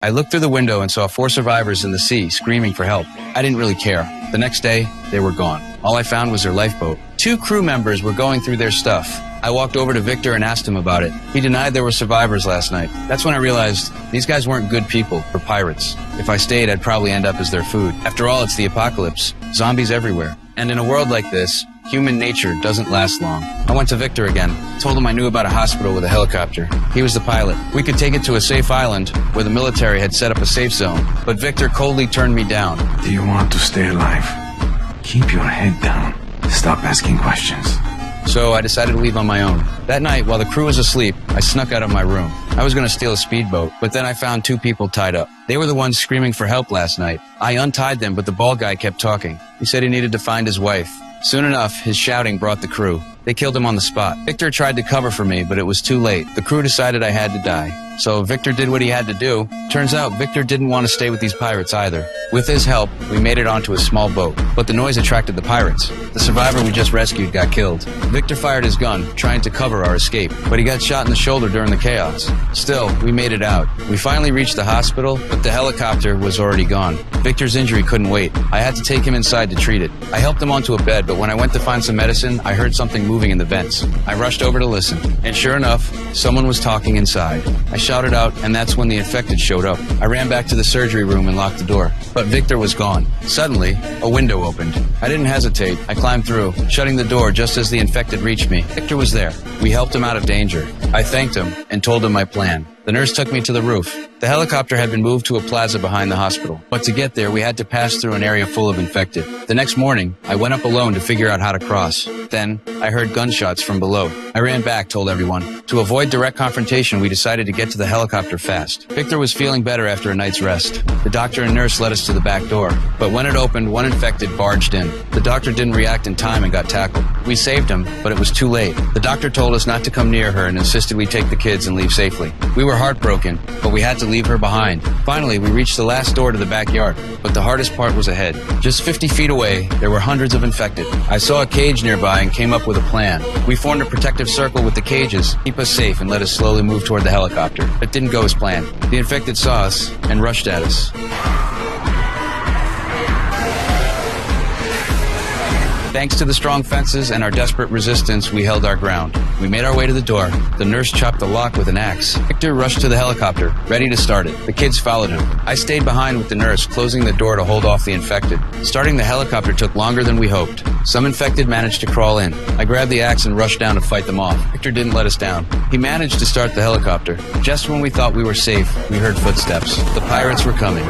I looked through the window and saw 4 survivors in the sea screaming for help. I didn't really care. The next day, they were gone. All I found was their lifeboat. 2 crew members were going through their stuff. I walked over to Victor and asked him about it. He denied there were survivors last night. That's when I realized these guys weren't good people or pirates. If I stayed, I'd probably end up as their food. After all, it's the apocalypse. Zombies everywhere. And in a world like this, human nature doesn't last long. I went to Victor again, told him I knew about a hospital with a helicopter. He was the pilot. We could take it to a safe island where the military had set up a safe zone, but Victor coldly turned me down. Do you want to stay alive? Keep your head down. Stop asking questions. So I decided to leave on my own. That night, while the crew was asleep, I snuck out of my room. I was going to steal a speedboat, but then I found 2 people tied up. They were the ones screaming for help last night. I untied them, but the bald guy kept talking. He said he needed to find his wife. Soon enough, his shouting brought the crew. They killed him on the spot. Victor tried to cover for me, but it was too late. The crew decided I had to die. So Victor did what he had to do. Turns out Victor didn't want to stay with these pirates either. With his help, we made it onto a small boat, but the noise attracted the pirates. The survivor we just rescued got killed. Victor fired his gun, trying to cover our escape, but he got shot in the shoulder during the chaos. Still, we made it out. We finally reached the hospital, but the helicopter was already gone. Victor's injury couldn't wait. I had to take him inside to treat it. I helped him onto a bed, but when I went to find some medicine, I heard something moving in the vents. I rushed over to listen, and sure enough, someone was talking inside. I shouted out, and that's when the infected showed up. I ran back to the surgery room and locked the door, but Victor was gone. Suddenly, a window opened. I didn't hesitate. I climbed through, shutting the door just as the infected reached me. Victor was there. We helped him out of danger. I thanked him and told him my plan. The nurse took me to the roof. The helicopter had been moved to a plaza behind the hospital, but to get there, we had to pass through an area full of infected. The next morning, I went up alone to figure out how to cross. Then, I heard gunshots from below. I ran back, told everyone. To avoid direct confrontation, we decided to get to the helicopter fast. Victor was feeling better after a night's rest. The doctor and nurse led us to the back door, but when it opened, one infected barged in. The doctor didn't react in time and got tackled. We saved him, but it was too late. The doctor told us not to come near her and insisted we take the kids and leave safely. We were heartbroken, but we had to leave her behind. Finally, we reached the last door to the backyard, but the hardest part was ahead. Just 50 feet away, there were hundreds of infected. I saw a cage nearby and came up with a plan. We formed a protective circle with the cages, keep us safe, and let us slowly move toward the helicopter. It didn't go as planned. The infected saw us and rushed at us. Thanks to the strong fences and our desperate resistance, we held our ground. We made our way to the door. The nurse chopped the lock with an axe. Victor rushed to the helicopter, ready to start it. The kids followed him. I stayed behind with the nurse, closing the door to hold off the infected. Starting the helicopter took longer than we hoped. Some infected managed to crawl in. I grabbed the axe and rushed down to fight them off. Victor didn't let us down. He managed to start the helicopter. Just when we thought we were safe, we heard footsteps. The pirates were coming.